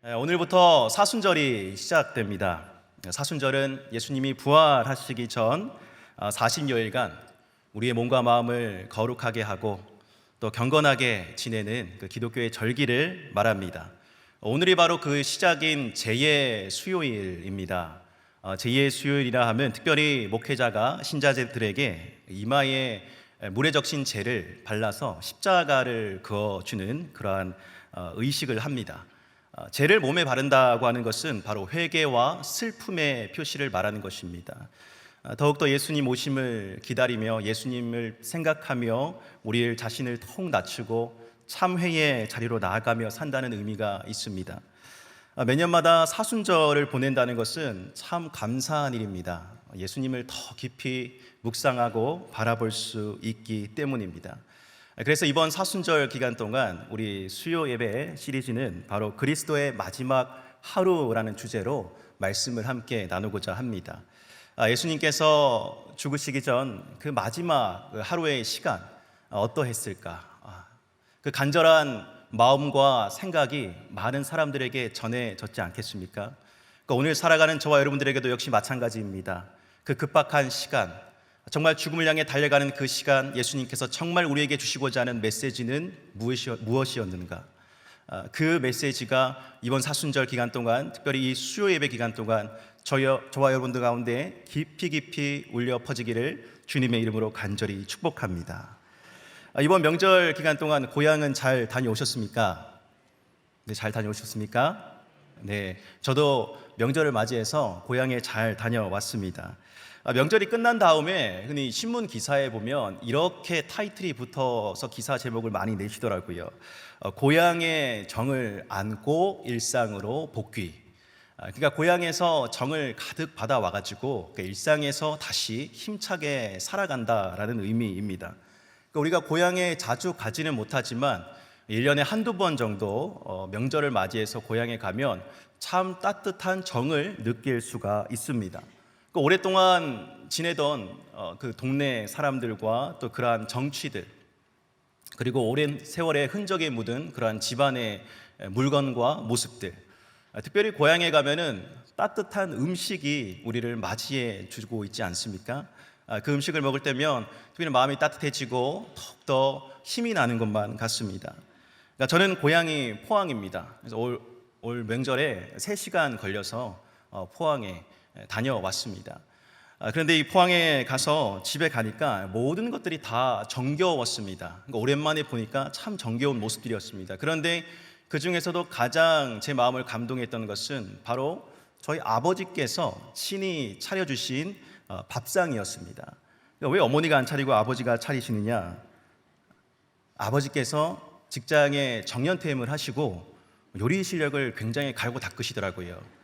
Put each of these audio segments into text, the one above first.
오늘부터 사순절이 시작됩니다. 사순절은 예수님이 부활하시기 전 40여일간 우리의 몸과 마음을 거룩하게 하고 또 경건하게 지내는 그 기독교의 절기를 말합니다. 오늘이 바로 그 시작인 제의 수요일입니다. 제의 수요일이라 하면 특별히 목회자가 신자들에게 이마에 물에 적신 재를 발라서 십자가를 그어주는 그러한 의식을 합니다. 재를 몸에 바른다고 하는 것은 바로 회개와 슬픔의 표시를 말하는 것입니다. 더욱더 예수님 오심을 기다리며 예수님을 생각하며 우리 자신을 통 낮추고 참회의 자리로 나아가며 산다는 의미가 있습니다. 매년마다 사순절을 보낸다는 것은 참 감사한 일입니다. 예수님을 더 깊이 묵상하고 바라볼 수 있기 때문입니다. 그래서 이번 사순절 기간 동안 우리 수요 예배 시리즈는 바로 그리스도의 마지막 하루라는 주제로 말씀을 함께 나누고자 합니다. 예수님께서 죽으시기 전 그 마지막 하루의 시간 어떠했을까? 그 간절한 마음과 생각이 많은 사람들에게 전해졌지 않겠습니까? 그러니까 오늘 살아가는 저와 여러분들에게도 역시 마찬가지입니다. 그 급박한 시간, 정말 죽음을 향해 달려가는 그 시간, 예수님께서 정말 우리에게 주시고자 하는 메시지는 무엇이었는가? 그 메시지가 이번 사순절 기간 동안, 특별히 이 수요 예배 기간 동안 저와 여러분들 가운데 깊이 울려 퍼지기를 주님의 이름으로 간절히 축복합니다. 이번 명절 기간 동안 고향은 잘 다녀오셨습니까? 네, 잘 다녀오셨습니까? 네, 저도 명절을 맞이해서 고향에 잘 다녀왔습니다. 명절이 끝난 다음에 흔히 신문 기사에 보면 이렇게 타이틀이 붙어서 기사 제목을 많이 내시더라고요. 고향의 정을 안고 일상으로 복귀. 그러니까 고향에서 정을 가득 받아와가지고 일상에서 다시 힘차게 살아간다라는 의미입니다. 그러니까 우리가 고향에 자주 가지는 못하지만 1년에 한두 번 정도 명절을 맞이해서 고향에 가면 참 따뜻한 정을 느낄 수가 있습니다. 오랫동안 지내던 그 동네 사람들과 또 그러한 정취들, 그리고 오랜 세월의 흔적에 묻은 그러한 집안의 물건과 모습들, 특별히 고향에 가면은 따뜻한 음식이 우리를 맞이해 주고 있지 않습니까? 그 음식을 먹을 때면 특별히 마음이 따뜻해지고 더욱더 힘이 나는 것만 같습니다. 그러니까 저는 고향이 포항입니다. 그래서 올 명절에 3시간 걸려서 포항에 다녀왔습니다. 그런데 이 포항에 가서 집에 가니까 모든 것들이 다 정겨웠습니다. 그러니까 오랜만에 보니까 참 정겨운 모습들이었습니다. 그런데 그 중에서도 가장 제 마음을 감동했던 것은 바로 저희 아버지께서 친히 차려주신 밥상이었습니다. 그러니까 왜 어머니가 안 차리고 아버지가 차리시느냐? 아버지께서 직장에 정년퇴임을 하시고 요리 실력을 굉장히 갈고 닦으시더라고요.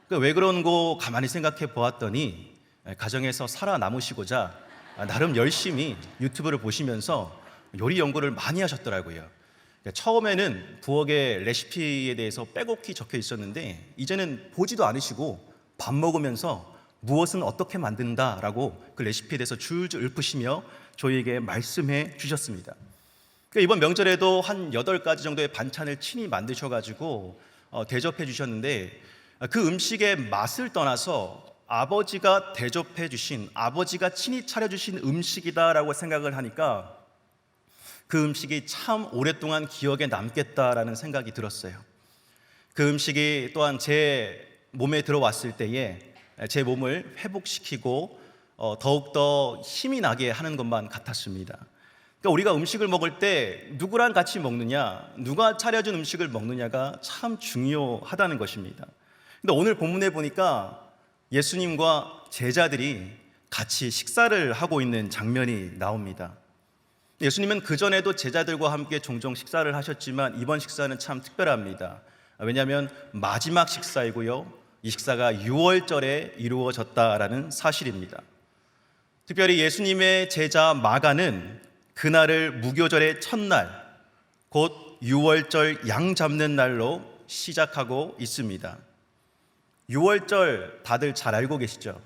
왜 그런고 가만히 생각해 보았더니 가정에서 살아남으시고자 나름 열심히 유튜브를 보시면서 요리 연구를 많이 하셨더라고요. 처음에는 부엌의 레시피에 대해서 빼곡히 적혀 있었는데 이제는 보지도 않으시고 밥 먹으면서 무엇은 어떻게 만든다라고 그 레시피에 대해서 줄줄 읊으시며 저희에게 말씀해 주셨습니다. 이번 명절에도 한 8가지 정도의 반찬을 친히 만드셔가지고 대접해 주셨는데 그 음식의 맛을 떠나서 아버지가 대접해 주신, 아버지가 친히 차려주신 음식이다라고 생각을 하니까 그 음식이 참 오랫동안 기억에 남겠다라는 생각이 들었어요. 그 음식이 또한 제 몸에 들어왔을 때에 제 몸을 회복시키고 더욱더 힘이 나게 하는 것만 같았습니다. 그러니까 우리가 음식을 먹을 때 누구랑 같이 먹느냐, 누가 차려준 음식을 먹느냐가 참 중요하다는 것입니다. 근데 오늘 본문에 보니까 예수님과 제자들이 같이 식사를 하고 있는 장면이 나옵니다. 예수님은 그전에도 제자들과 함께 종종 식사를 하셨지만 이번 식사는 참 특별합니다. 왜냐하면 마지막 식사이고요, 이 식사가 유월절에 이루어졌다라는 사실입니다. 특별히 예수님의 제자 마가는 그날을 무교절의 첫날, 곧 유월절 양 잡는 날로 시작하고 있습니다. 유월절 다들 잘 알고 계시죠?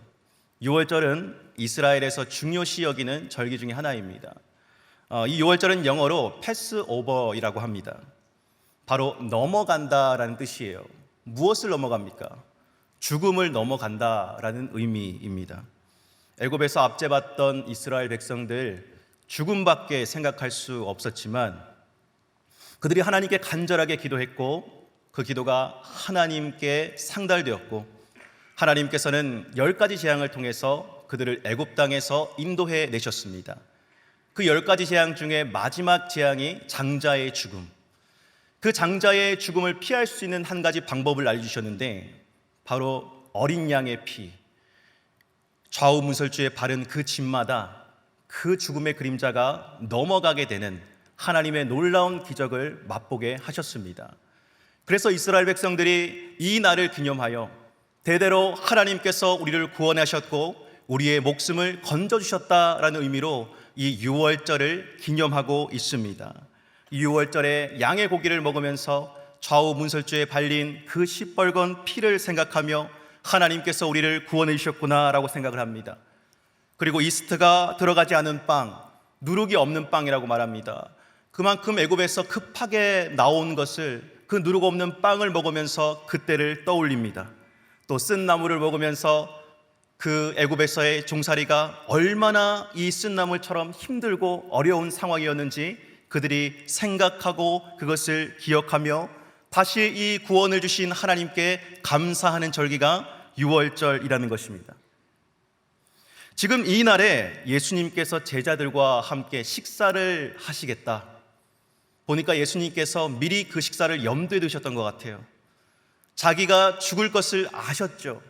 유월절은 이스라엘에서 중요시 여기는 절기 중에 하나입니다. 이 유월절은 영어로 패스오버이라고 합니다. 바로 넘어간다라는 뜻이에요. 무엇을 넘어갑니까? 죽음을 넘어간다라는 의미입니다. 애굽에서 압제받던 이스라엘 백성들, 죽음밖에 생각할 수 없었지만 그들이 하나님께 간절하게 기도했고 그 기도가 하나님께 상달되었고 하나님께서는 10가지 재앙을 통해서 그들을 애굽 땅에서 인도해 내셨습니다. 그 10가지 재앙 중에 마지막 재앙이 장자의 죽음. 그 장자의 죽음을 피할 수 있는 한 가지 방법을 알려주셨는데 바로 어린 양의 피, 좌우 문설주에 바른 그 집마다 그 죽음의 그림자가 넘어가게 되는 하나님의 놀라운 기적을 맛보게 하셨습니다. 그래서 이스라엘 백성들이 이 날을 기념하여 대대로 하나님께서 우리를 구원하셨고 우리의 목숨을 건져주셨다라는 의미로 이 유월절을 기념하고 있습니다. 이 유월절에 양의 고기를 먹으면서 좌우 문설주에 발린 그 시뻘건 피를 생각하며 하나님께서 우리를 구원해 주셨구나라고 생각을 합니다. 그리고 이스트가 들어가지 않은 빵, 누룩이 없는 빵이라고 말합니다. 그만큼 애굽에서 급하게 나온 것을 그 누룩 없는 빵을 먹으면서 그때를 떠올립니다. 또 쓴 나물을 먹으면서 그 애굽에서의 종살이가 얼마나 이 쓴 나물처럼 힘들고 어려운 상황이었는지 그들이 생각하고 그것을 기억하며 다시 이 구원을 주신 하나님께 감사하는 절기가 유월절이라는 것입니다. 지금 이 날에 예수님께서 제자들과 함께 식사를 하시겠다. 보니까 예수님께서 미리 그 식사를 염두에 두셨던 것 같아요. 자기가 죽을 것을 아셨죠.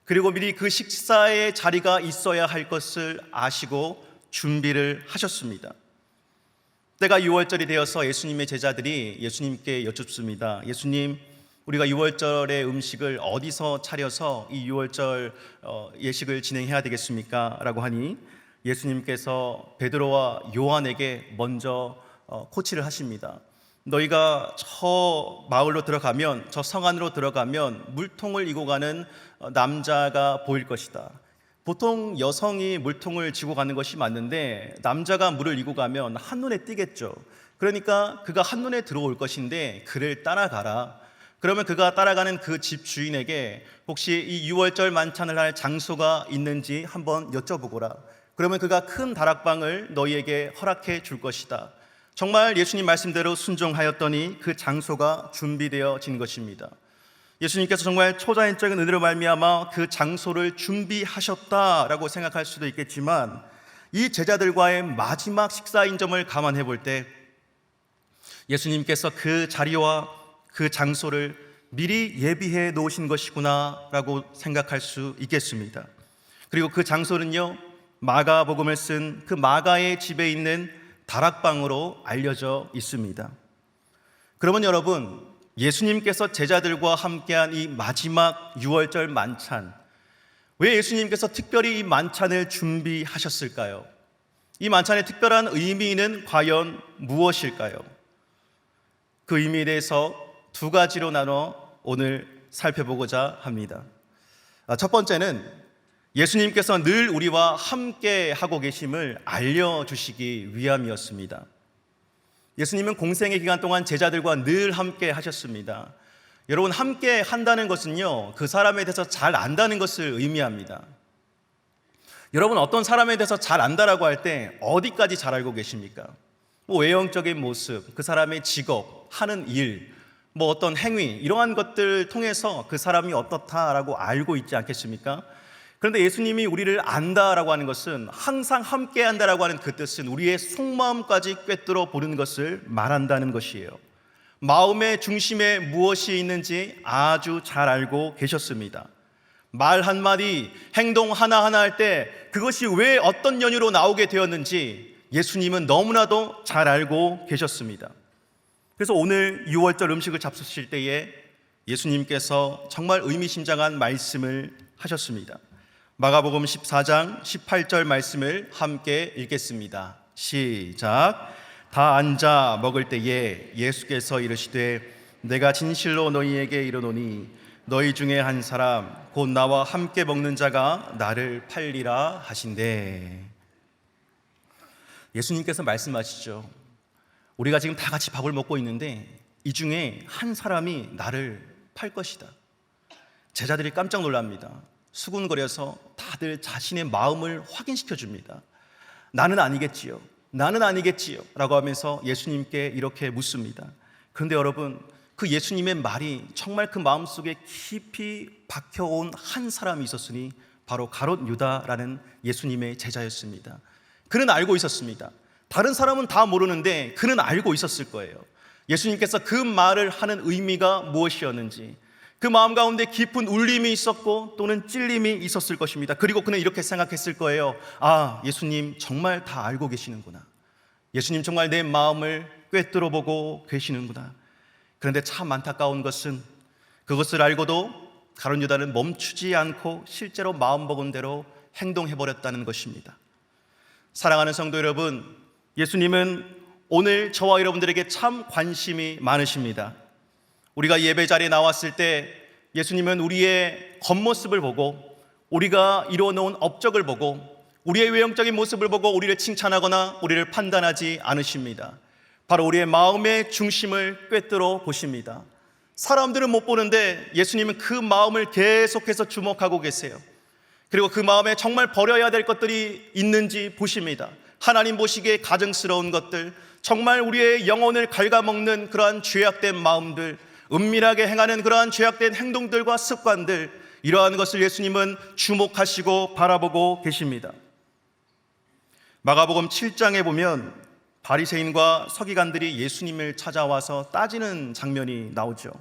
그리고 미리 그 식사의 자리가 있어야 할 것을 아시고 준비를 하셨습니다. 때가 6월절이 되어서 예수님의 제자들이 예수님께 여쭙습니다. 예수님, 우리가 6월절의 음식을 어디서 차려서 이 6월절 예식을 진행해야 되겠습니까? 라고 하니 예수님께서 베드로와 요한에게 먼저 코치를 하십니다. 너희가 저 마을로 들어가면, 저 성 안으로 들어가면 물통을 이고 가는 남자가 보일 것이다. 보통 여성이 물통을 지고 가는 것이 맞는데 남자가 물을 이고 가면 한눈에 띄겠죠. 그러니까 그가 한눈에 들어올 것인데 그를 따라가라. 그러면 그가 따라가는 그 집 주인에게 혹시 이 6월절 만찬을 할 장소가 있는지 한번 여쭤보거라. 그러면 그가 큰 다락방을 너희에게 허락해 줄 것이다. 정말 예수님 말씀대로 순종하였더니 그 장소가 준비되어진 것입니다. 예수님께서 정말 초자연적인 은혜로 말미암아 그 장소를 준비하셨다라고 생각할 수도 있겠지만 이 제자들과의 마지막 식사인 점을 감안해 볼 때 예수님께서 그 자리와 그 장소를 미리 예비해 놓으신 것이구나라고 생각할 수 있겠습니다. 그리고 그 장소는요, 마가복음을 쓴 그 마가의 집에 있는 다락방으로 알려져 있습니다. 그러면 여러분, 예수님께서 제자들과 함께한 이 마지막 6월절 만찬, 왜 예수님께서 특별히 이 만찬을 준비하셨을까요? 이 만찬의 특별한 의미는 과연 무엇일까요? 그 의미에 대해서 두 가지로 나눠 오늘 살펴보고자 합니다. 첫 번째는 예수님께서 늘 우리와 함께 하고 계심을 알려주시기 위함이었습니다. 예수님은 공생의 기간 동안 제자들과 늘 함께 하셨습니다. 여러분, 함께 한다는 것은요, 그 사람에 대해서 잘 안다는 것을 의미합니다. 여러분, 어떤 사람에 대해서 잘 안다라고 할 때 어디까지 잘 알고 계십니까? 외형적인 모습, 그 사람의 직업, 하는 일, 어떤 행위, 이러한 것들을 통해서 그 사람이 어떻다라고 알고 있지 않겠습니까? 그런데 예수님이 우리를 안다라고 하는 것은, 항상 함께 한다라고 하는 그 뜻은 우리의 속마음까지 꿰뚫어 보는 것을 말한다는 것이에요. 마음의 중심에 무엇이 있는지 아주 잘 알고 계셨습니다. 말 한마디, 행동 하나하나 할 때 그것이 왜 어떤 연유로 나오게 되었는지 예수님은 너무나도 잘 알고 계셨습니다. 그래서 오늘 6월절 음식을 잡수실 때에 예수님께서 정말 의미심장한 말씀을 하셨습니다. 마가복음 14장 18절 말씀을 함께 읽겠습니다. 시작. 다 앉아 먹을 때에 예수께서 이르시되 내가 진실로 너희에게 이르노니 너희 중에 한 사람 곧 나와 함께 먹는 자가 나를 팔리라 하신대. 예수님께서 말씀하시죠. 우리가 지금 다 같이 밥을 먹고 있는데 이 중에 한 사람이 나를 팔 것이다. 제자들이 깜짝 놀랍니다. 수군거려서 다들 자신의 마음을 확인시켜 줍니다. 나는 아니겠지요. 나는 아니겠지요. 라고 하면서 예수님께 이렇게 묻습니다. 그런데 여러분, 그 예수님의 말이 정말 그 마음속에 깊이 박혀온 한 사람이 있었으니 바로 가롯 유다라는 예수님의 제자였습니다. 그는 알고 있었습니다. 다른 사람은 다 모르는데 그는 알고 있었을 거예요. 예수님께서 그 말을 하는 의미가 무엇이었는지, 그 마음 가운데 깊은 울림이 있었고 또는 찔림이 있었을 것입니다. 그리고 그는 이렇게 생각했을 거예요. 아, 예수님 정말 다 알고 계시는구나. 예수님 정말 내 마음을 꿰뚫어 보고 계시는구나. 그런데 참 안타까운 것은 그것을 알고도 가룟 유다는 멈추지 않고 실제로 마음먹은 대로 행동해버렸다는 것입니다. 사랑하는 성도 여러분, 예수님은 오늘 저와 여러분들에게 참 관심이 많으십니다. 우리가 예배 자리에 나왔을 때 예수님은 우리의 겉모습을 보고, 우리가 이루어놓은 업적을 보고, 우리의 외형적인 모습을 보고 우리를 칭찬하거나 우리를 판단하지 않으십니다. 바로 우리의 마음의 중심을 꿰뚫어 보십니다. 사람들은 못 보는데 예수님은 그 마음을 계속해서 주목하고 계세요. 그리고 그 마음에 정말 버려야 될 것들이 있는지 보십니다. 하나님 보시기에 가증스러운 것들, 정말 우리의 영혼을 갉아먹는 그러한 죄악된 마음들, 은밀하게 행하는 그러한 죄악된 행동들과 습관들, 이러한 것을 예수님은 주목하시고 바라보고 계십니다. 마가복음 7장에 보면 바리새인과 서기관들이 예수님을 찾아와서 따지는 장면이 나오죠.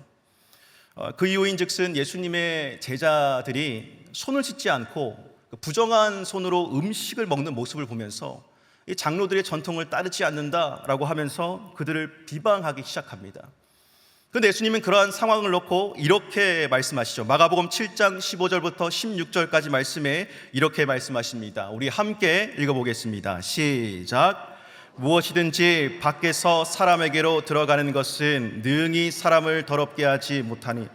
그 이유인즉슨 예수님의 제자들이 손을 씻지 않고 부정한 손으로 음식을 먹는 모습을 보면서 이 장로들의 전통을 따르지 않는다라고 하면서 그들을 비방하기 시작합니다. 그런데 예수님은 그러한 상황을 놓고 이렇게 말씀하시죠. 마가복음 7장 15절부터 16절까지 말씀에 이렇게 말씀하십니다. 우리 함께 읽어보겠습니다. 시작. 무엇이든지 밖에서 사람에게로 들어가는 것은 능히 사람을 더럽게 하지 못하니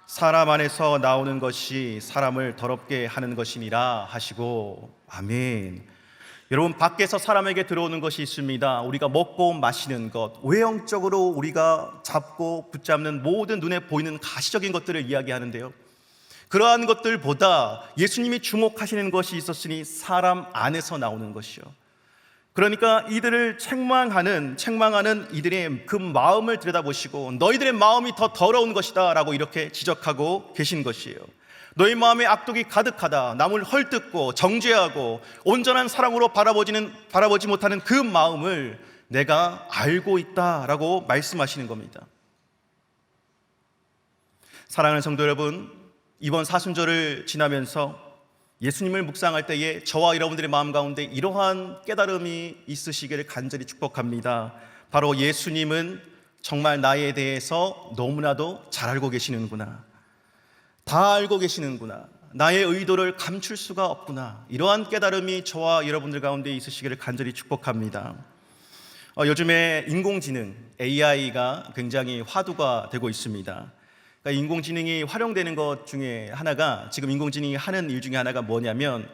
사람 안에서 나오는 것이 사람을 더럽게 하는 것이니라 하시고, 아멘. 여러분, 밖에서 사람에게 들어오는 것이 있습니다. 우리가 먹고 마시는 것, 외형적으로 우리가 잡고 붙잡는 모든 눈에 보이는 가시적인 것들을 이야기하는데요, 그러한 것들보다 예수님이 주목하시는 것이 있었으니 사람 안에서 나오는 것이요. 그러니까 이들을 책망하는 이들의 그 마음을 들여다보시고 너희들의 마음이 더 더러운 것이다 라고 이렇게 지적하고 계신 것이에요. 너희 마음에 악독이 가득하다. 남을 헐뜯고 정죄하고 온전한 사랑으로 바라보지 못하는 그 마음을 내가 알고 있다라고 말씀하시는 겁니다. 사랑하는 성도 여러분, 이번 사순절을 지나면서 예수님을 묵상할 때에 저와 여러분들의 마음 가운데 이러한 깨달음이 있으시기를 간절히 축복합니다. 바로 예수님은 정말 나에 대해서 너무나도 잘 알고 계시는구나. 다 알고 계시는구나. 나의 의도를 감출 수가 없구나. 이러한 깨달음이 저와 여러분들 가운데 있으시기를 간절히 축복합니다. 요즘에 인공지능, AI가 굉장히 화두가 되고 있습니다. 그러니까 인공지능이 활용되는 것 중에 하나가, 지금 인공지능이 하는 일 중에 하나가 뭐냐면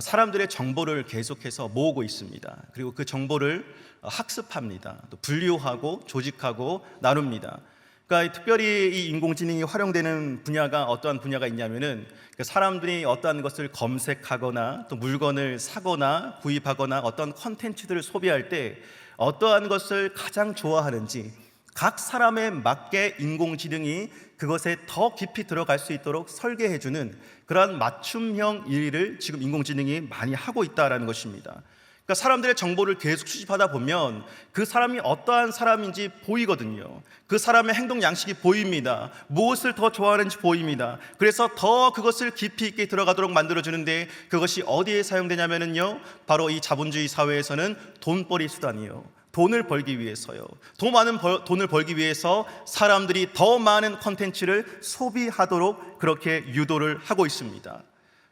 사람들의 정보를 계속해서 모으고 있습니다. 그리고 그 정보를 학습합니다. 또 분류하고 조직하고 나눕니다. 그러니까 특별히 이 인공지능이 활용되는 분야가 어떠한 분야가 있냐면은 사람들이 어떠한 것을 검색하거나 또 물건을 사거나 구입하거나 어떤 컨텐츠들을 소비할 때 어떠한 것을 가장 좋아하는지 각 사람에 맞게 인공지능이 그것에 더 깊이 들어갈 수 있도록 설계해주는 그러한 맞춤형 일을 지금 인공지능이 많이 하고 있다는 것입니다. 그러니까 사람들의 정보를 계속 수집하다 보면 그 사람이 어떠한 사람인지 보이거든요. 그 사람의 행동 양식이 보입니다. 무엇을 더 좋아하는지 보입니다. 그래서 더 그것을 깊이 있게 들어가도록 만들어주는데, 그것이 어디에 사용되냐면요, 바로 이 자본주의 사회에서는 돈벌이 수단이요, 돈을 벌기 위해서요. 더 많은 돈을 벌기 위해서 사람들이 더 많은 컨텐츠를 소비하도록 그렇게 유도를 하고 있습니다.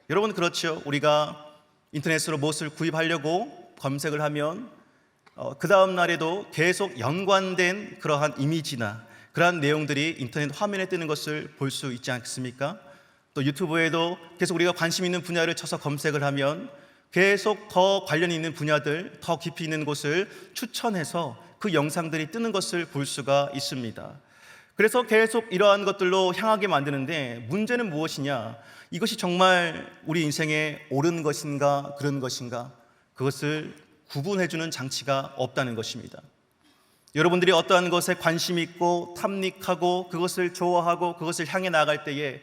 여러분, 그렇죠? 우리가 인터넷으로 무엇을 구입하려고 검색을 하면 그 다음 날에도 계속 연관된 그러한 이미지나 그러한 내용들이 인터넷 화면에 뜨는 것을 볼 수 있지 않습니까? 또 유튜브에도 계속 우리가 관심 있는 분야를 쳐서 검색을 하면 계속 더 관련 있는 분야들, 더 깊이 있는 곳을 추천해서 그 영상들이 뜨는 것을 볼 수가 있습니다. 그래서 계속 이러한 것들로 향하게 만드는데, 문제는 무엇이냐? 이것이 정말 우리 인생에 옳은 것인가 그런 것인가, 그것을 구분해주는 장치가 없다는 것입니다. 여러분들이 어떠한 것에 관심 있고 탐닉하고 그것을 좋아하고 그것을 향해 나아갈 때에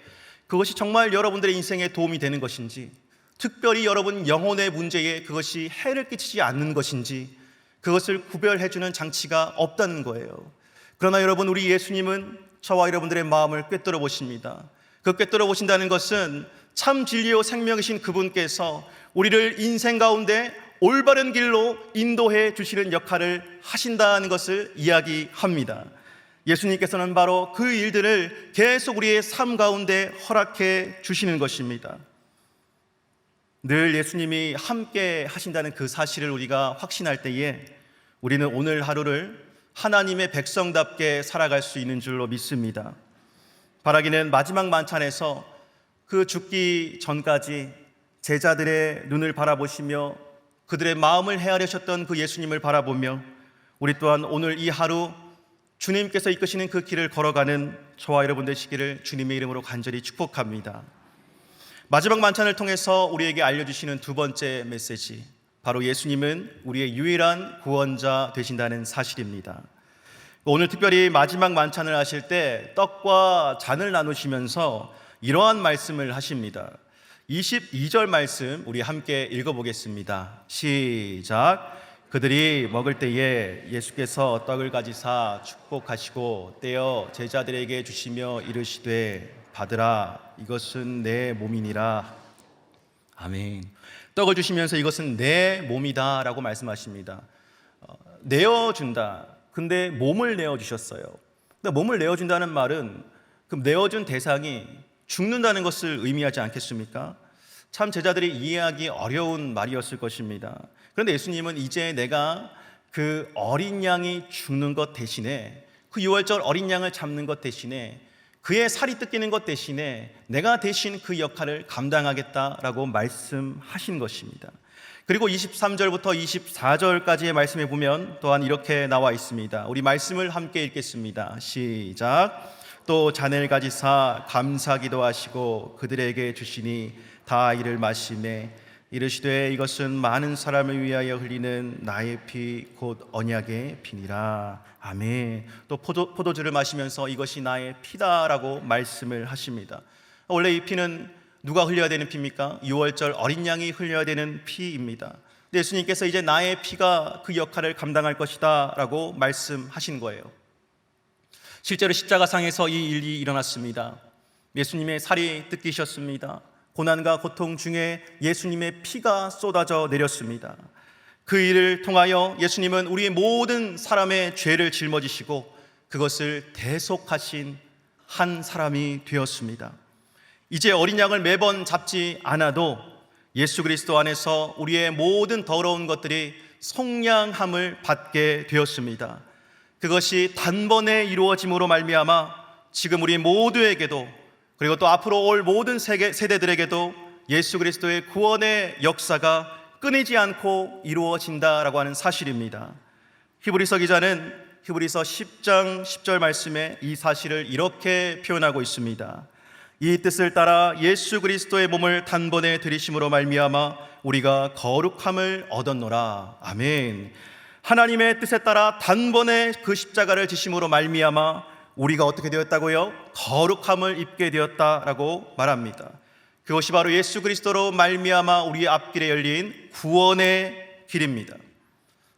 그것이 정말 여러분들의 인생에 도움이 되는 것인지, 특별히 여러분 영혼의 문제에 그것이 해를 끼치지 않는 것인지, 그것을 구별해주는 장치가 없다는 거예요. 그러나 여러분, 우리 예수님은 저와 여러분들의 마음을 꿰뚫어 보십니다. 그 꿰뚫어 보신다는 것은 참 진리요 생명이신 그분께서 우리를 인생 가운데 올바른 길로 인도해 주시는 역할을 하신다는 것을 이야기합니다. 예수님께서는 바로 그 일들을 계속 우리의 삶 가운데 허락해 주시는 것입니다. 늘 예수님이 함께 하신다는 그 사실을 우리가 확신할 때에 우리는 오늘 하루를 하나님의 백성답게 살아갈 수 있는 줄로 믿습니다. 바라기는 마지막 만찬에서 그 죽기 전까지 제자들의 눈을 바라보시며 그들의 마음을 헤아리셨던 그 예수님을 바라보며 우리 또한 오늘 이 하루 주님께서 이끄시는 그 길을 걸어가는 저와 여러분 되시기를 주님의 이름으로 간절히 축복합니다. 마지막 만찬을 통해서 우리에게 알려주시는 두 번째 메시지, 바로 예수님은 우리의 유일한 구원자 되신다는 사실입니다. 오늘 특별히 마지막 만찬을 하실 때 떡과 잔을 나누시면서 이러한 말씀을 하십니다. 22절 말씀 우리 함께 읽어보겠습니다. 시작. 그들이 먹을 때에 예수께서 떡을 가지사 축복하시고 떼어 제자들에게 주시며 이르시되 받으라, 이것은 내 몸이니라. 아멘. 떡을 주시면서 이것은 내 몸이다 라고 말씀하십니다. 내어준다. 근데 몸을 내어주셨어요. 근데 몸을 내어준다는 말은 그 내어준 대상이 죽는다는 것을 의미하지 않겠습니까? 참 제자들이 이해하기 어려운 말이었을 것입니다. 그런데 예수님은 이제 내가 그 어린 양이 죽는 것 대신에, 그 유월절 어린 양을 잡는 것 대신에, 그의 살이 뜯기는 것 대신에 내가 대신 그 역할을 감당하겠다라고 말씀하신 것입니다. 그리고 23절부터 24절까지의 말씀에 보면 또한 이렇게 나와 있습니다. 우리 말씀을 함께 읽겠습니다. 시작. 또 잔을 가지사 감사기도 하시고 그들에게 주시니 다 이를 마시매 이르시되 이것은 많은 사람을 위하여 흘리는 나의 피 곧 언약의 피니라. 아멘. 또 포도주를 마시면서 이것이 나의 피다라고 말씀을 하십니다. 원래 이 피는 누가 흘려야 되는 피입니까? 유월절 어린 양이 흘려야 되는 피입니다. 예수님께서 이제 나의 피가 그 역할을 감당할 것이다 라고 말씀하신 거예요. 실제로 십자가상에서 이 일이 일어났습니다. 예수님의 살이 뜯기셨습니다. 고난과 고통 중에 예수님의 피가 쏟아져 내렸습니다. 그 일을 통하여 예수님은 우리의 모든 사람의 죄를 짊어지시고 그것을 대속하신 한 사람이 되었습니다. 이제 어린 양을 매번 잡지 않아도 예수 그리스도 안에서 우리의 모든 더러운 것들이 속량함을 받게 되었습니다. 그것이 단번에 이루어짐으로 말미암아 지금 우리 모두에게도, 그리고 또 앞으로 올 모든 세대들에게도 예수 그리스도의 구원의 역사가 끊이지 않고 이루어진다라고 하는 사실입니다. 히브리서 기자는 히브리서 10장 10절 말씀에 이 사실을 이렇게 표현하고 있습니다. 이 뜻을 따라 예수 그리스도의 몸을 단번에 들이심으로 말미암아 우리가 거룩함을 얻었노라. 아멘. 하나님의 뜻에 따라 단번에 그 십자가를 지심으로 말미암아 우리가 어떻게 되었다고요? 거룩함을 입게 되었다라고 말합니다. 그것이 바로 예수 그리스도로 말미암아 우리의 앞길에 열린 구원의 길입니다.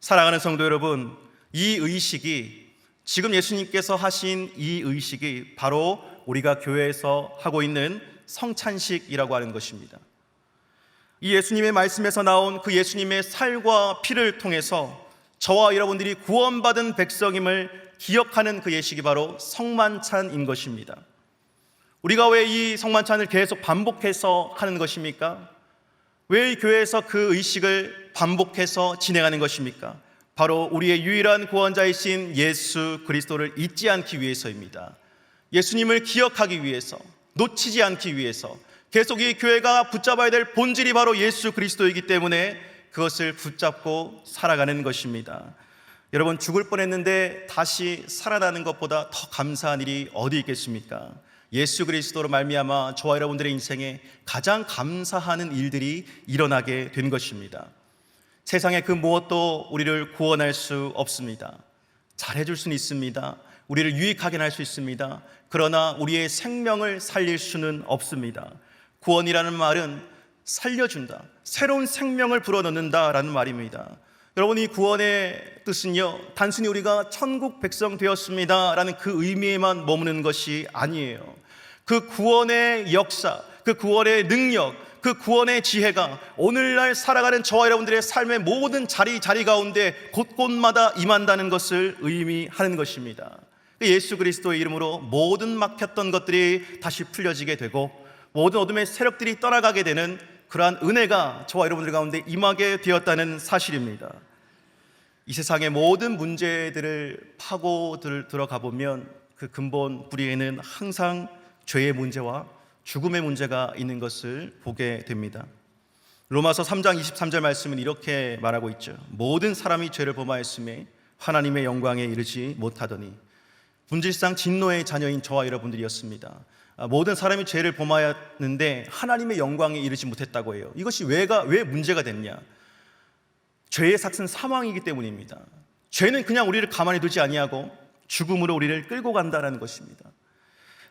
사랑하는 성도 여러분, 이 의식이, 지금 예수님께서 하신 이 의식이 바로 우리가 교회에서 하고 있는 성찬식이라고 하는 것입니다. 이 예수님의 말씀에서 나온 그 예수님의 살과 피를 통해서 저와 여러분들이 구원받은 백성임을 기억하는 그 예식이 바로 성만찬인 것입니다. 우리가 왜 이 성만찬을 계속 반복해서 하는 것입니까? 왜 이 교회에서 그 의식을 반복해서 진행하는 것입니까? 바로 우리의 유일한 구원자이신 예수 그리스도를 잊지 않기 위해서입니다. 예수님을 기억하기 위해서, 놓치지 않기 위해서, 계속 이 교회가 붙잡아야 될 본질이 바로 예수 그리스도이기 때문에 그것을 붙잡고 살아가는 것입니다. 여러분, 죽을 뻔했는데 다시 살아나는 것보다 더 감사한 일이 어디 있겠습니까? 예수 그리스도로 말미암아 저와 여러분들의 인생에 가장 감사하는 일들이 일어나게 된 것입니다. 세상의 그 무엇도 우리를 구원할 수 없습니다. 잘해줄 수는 있습니다. 우리를 유익하게 할 수 있습니다. 그러나 우리의 생명을 살릴 수는 없습니다. 구원이라는 말은 살려준다, 새로운 생명을 불어넣는다라는 말입니다. 여러분, 이 구원의 뜻은요, 단순히 우리가 천국 백성 되었습니다라는 그 의미에만 머무는 것이 아니에요. 그 구원의 역사, 그 구원의 능력, 그 구원의 지혜가 오늘날 살아가는 저와 여러분들의 삶의 모든 자리 가운데 곳곳마다 임한다는 것을 의미하는 것입니다. 예수 그리스도의 이름으로 모든 막혔던 것들이 다시 풀려지게 되고 모든 어둠의 세력들이 떠나가게 되는 그러한 은혜가 저와 여러분들 가운데 임하게 되었다는 사실입니다. 이 세상의 모든 문제들을 파고 들어가 보면 그 근본 뿌리에는 항상 죄의 문제와 죽음의 문제가 있는 것을 보게 됩니다. 로마서 3장 23절 말씀은 이렇게 말하고 있죠. 모든 사람이 죄를 범하였음에 하나님의 영광에 이르지 못하더니. 본질상 진노의 자녀인 저와 여러분들이었습니다. 모든 사람이 죄를 범하였는데 하나님의 영광에 이르지 못했다고 해요. 이것이 왜 문제가 됐냐? 죄의 삭은 사망이기 때문입니다. 죄는 그냥 우리를 가만히 두지 아니하고 죽음으로 우리를 끌고 간다는 것입니다.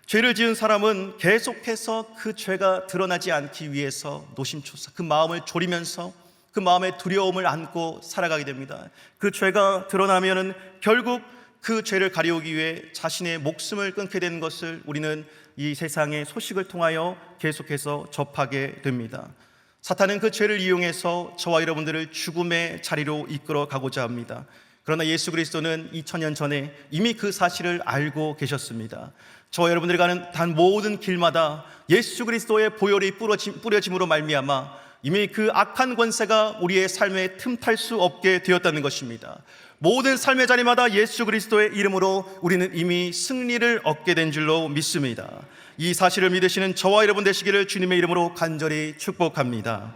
죄를 지은 사람은 계속해서 그 죄가 드러나지 않기 위해서 노심초사 그 마음을 졸이면서 그 마음의 두려움을 안고 살아가게 됩니다. 그 죄가 드러나면은 결국 그 죄를 가리우기 위해 자신의 목숨을 끊게 되는 것을 우리는 이 세상의 소식을 통하여 계속해서 접하게 됩니다. 사탄은 그 죄를 이용해서 저와 여러분들을 죽음의 자리로 이끌어 가고자 합니다. 그러나 예수 그리스도는 2000년 전에 이미 그 사실을 알고 계셨습니다. 저와 여러분들이 가는 단 모든 길마다 예수 그리스도의 보혈이 뿌려짐으로 말미암아 이미 그 악한 권세가 우리의 삶에 틈탈 수 없게 되었다는 것입니다. 모든 삶의 자리마다 예수 그리스도의 이름으로 우리는 이미 승리를 얻게 된 줄로 믿습니다. 이 사실을 믿으시는 저와 여러분 되시기를 주님의 이름으로 간절히 축복합니다.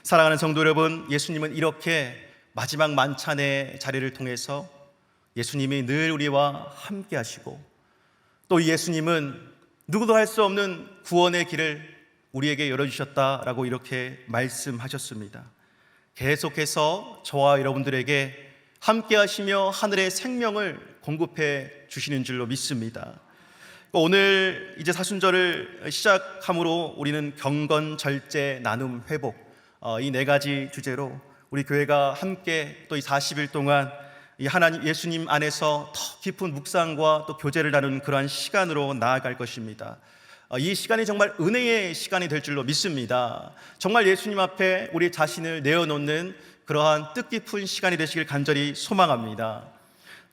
사랑하는 성도 여러분, 예수님은 이렇게 마지막 만찬의 자리를 통해서 예수님이 늘 우리와 함께 하시고 또 예수님은 누구도 할 수 없는 구원의 길을 우리에게 열어주셨다라고 이렇게 말씀하셨습니다. 계속해서 저와 여러분들에게 함께 하시며 하늘의 생명을 공급해 주시는 줄로 믿습니다. 오늘 이제 사순절을 시작함으로 우리는 경건, 절제, 나눔, 회복 이 네 가지 주제로 우리 교회가 함께 또 이 40일 동안 이 하나님 예수님 안에서 더 깊은 묵상과 또 교제를 나누는 그러한 시간으로 나아갈 것입니다. 이 시간이 정말 은혜의 시간이 될 줄로 믿습니다. 정말 예수님 앞에 우리 자신을 내어놓는 그러한 뜻깊은 시간이 되시길 간절히 소망합니다.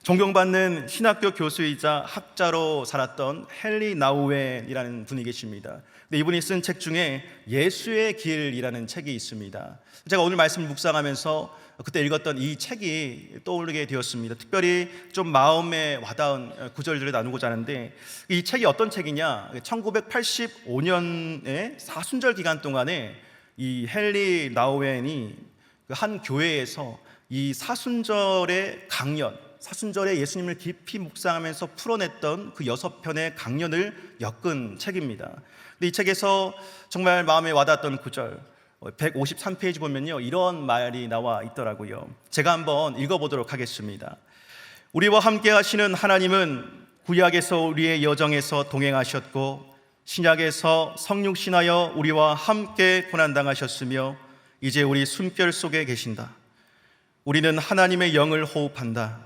존경받는 신학교 교수이자 학자로 살았던 헨리 나우엔이라는 분이 계십니다. 근데 이분이 쓴 책 중에 예수의 길이라는 책이 있습니다. 제가 오늘 말씀을 묵상하면서 그때 읽었던 이 책이 떠오르게 되었습니다. 특별히 좀 마음에 와닿은 구절들을 나누고자 하는데, 이 책이 어떤 책이냐? 1985년에 사순절 기간 동안에 이 헨리 나우엔이 한 교회에서 이 사순절의 강연, 사순절에 예수님을 깊이 묵상하면서 풀어냈던 그 6편의 강연을 엮은 책입니다. 근데 이 책에서 정말 마음에 와닿았던 구절 153페이지 보면요, 이런 말이 나와 있더라고요. 제가 한번 읽어보도록 하겠습니다. 우리와 함께 하시는 하나님은 구약에서 우리의 여정에서 동행하셨고 신약에서 성육신하여 우리와 함께 고난당하셨으며 이제 우리 숨결 속에 계신다. 우리는 하나님의 영을 호흡한다.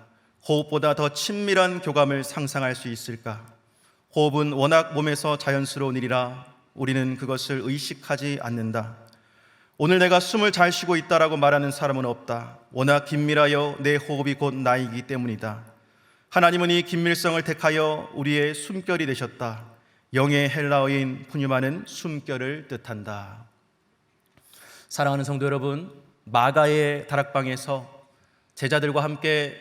호흡보다 더 친밀한 교감을 상상할 수 있을까? 호흡은 워낙 몸에서 자연스러운 일이라 우리는 그것을 의식하지 않는다. 오늘 내가 숨을 잘 쉬고 있다라고 말하는 사람은 없다. 워낙 긴밀하여 내 호흡이 곧 나이기 때문이다. 하나님은 이 긴밀성을 택하여 우리의 숨결이 되셨다. 영의 헬라어인 푸뉴마는 숨결을 뜻한다. 사랑하는 성도 여러분, 마가의 다락방에서 제자들과 함께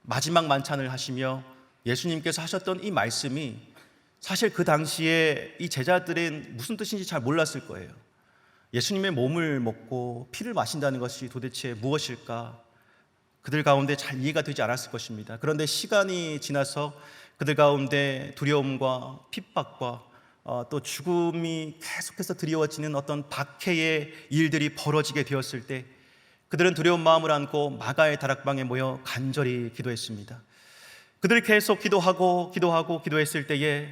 마지막 만찬을 하시며 예수님께서 하셨던 이 말씀이 사실 그 당시에 이 제자들은 무슨 뜻인지 잘 몰랐을 거예요. 예수님의 몸을 먹고 피를 마신다는 것이 도대체 무엇일까? 그들 가운데 잘 이해가 되지 않았을 것입니다. 그런데 시간이 지나서 그들 가운데 두려움과 핍박과 또 죽음이 계속해서 드리워지는 어떤 박해의 일들이 벌어지게 되었을 때 그들은 두려운 마음을 안고 마가의 다락방에 모여 간절히 기도했습니다. 그들이 계속 기도했을 때에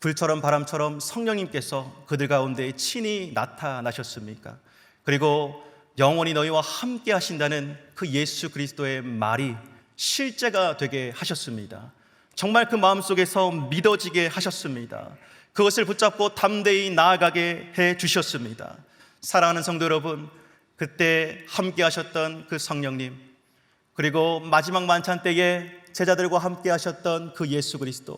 불처럼 바람처럼 성령님께서 그들 가운데 친히 나타나셨습니까? 그리고 영원히 너희와 함께 하신다는 그 예수 그리스도의 말이 실제가 되게 하셨습니다. 정말 그 마음속에서 믿어지게 하셨습니다. 그것을 붙잡고 담대히 나아가게 해 주셨습니다. 사랑하는 성도 여러분, 그때 함께 하셨던 그 성령님, 그리고 마지막 만찬 때에 제자들과 함께 하셨던 그 예수 그리스도,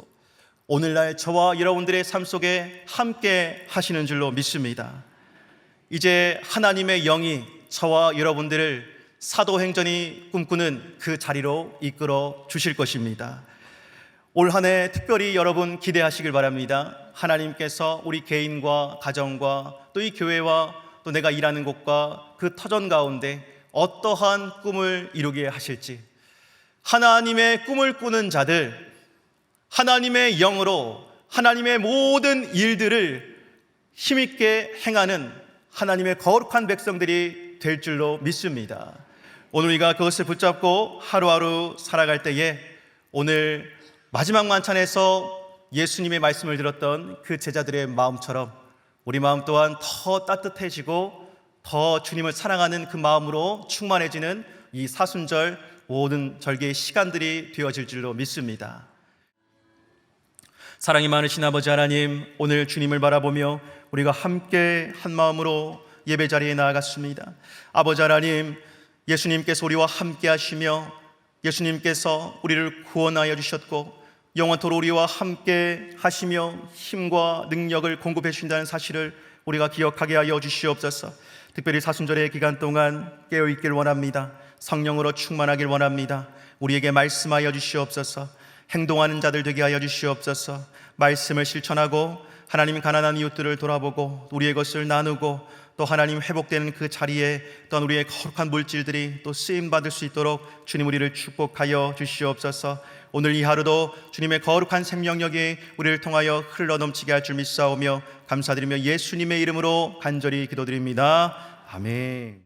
오늘날 저와 여러분들의 삶 속에 함께 하시는 줄로 믿습니다. 이제 하나님의 영이 저와 여러분들을 사도행전이 꿈꾸는 그 자리로 이끌어 주실 것입니다. 올 한 해 특별히 여러분 기대하시길 바랍니다. 하나님께서 우리 개인과 가정과 또 이 교회와 또 내가 일하는 곳과 그 터전 가운데 어떠한 꿈을 이루게 하실지, 하나님의 꿈을 꾸는 자들, 하나님의 영으로 하나님의 모든 일들을 힘있게 행하는 하나님의 거룩한 백성들이 될 줄로 믿습니다. 오늘 우리가 그것을 붙잡고 하루하루 살아갈 때에 오늘 마지막 만찬에서 예수님의 말씀을 들었던 그 제자들의 마음처럼 우리 마음 또한 더 따뜻해지고 더 주님을 사랑하는 그 마음으로 충만해지는 이 사순절 모든 절개의 시간들이 되어질 줄로 믿습니다. 사랑이 많으신 아버지 하나님, 오늘 주님을 바라보며 우리가 함께 한 마음으로 예배 자리에 나아갔습니다. 아버지 하나님, 예수님께서 우리와 함께 하시며 예수님께서 우리를 구원하여 주셨고 영원토록 우리와 함께 하시며 힘과 능력을 공급해 주신다는 사실을 우리가 기억하게 하여 주시옵소서. 특별히 사순절의 기간 동안 깨어있길 원합니다. 성령으로 충만하길 원합니다. 우리에게 말씀하여 주시옵소서. 행동하는 자들 되게 하여 주시옵소서. 말씀을 실천하고 하나님 가난한 이웃들을 돌아보고 우리의 것을 나누고 또 하나님 회복되는 그 자리에 또한 우리의 거룩한 물질들이 또 쓰임받을 수 있도록 주님 우리를 축복하여 주시옵소서. 오늘 이 하루도 주님의 거룩한 생명력이 우리를 통하여 흘러넘치게 할 줄 믿사오며 감사드리며 예수님의 이름으로 간절히 기도드립니다. 아멘.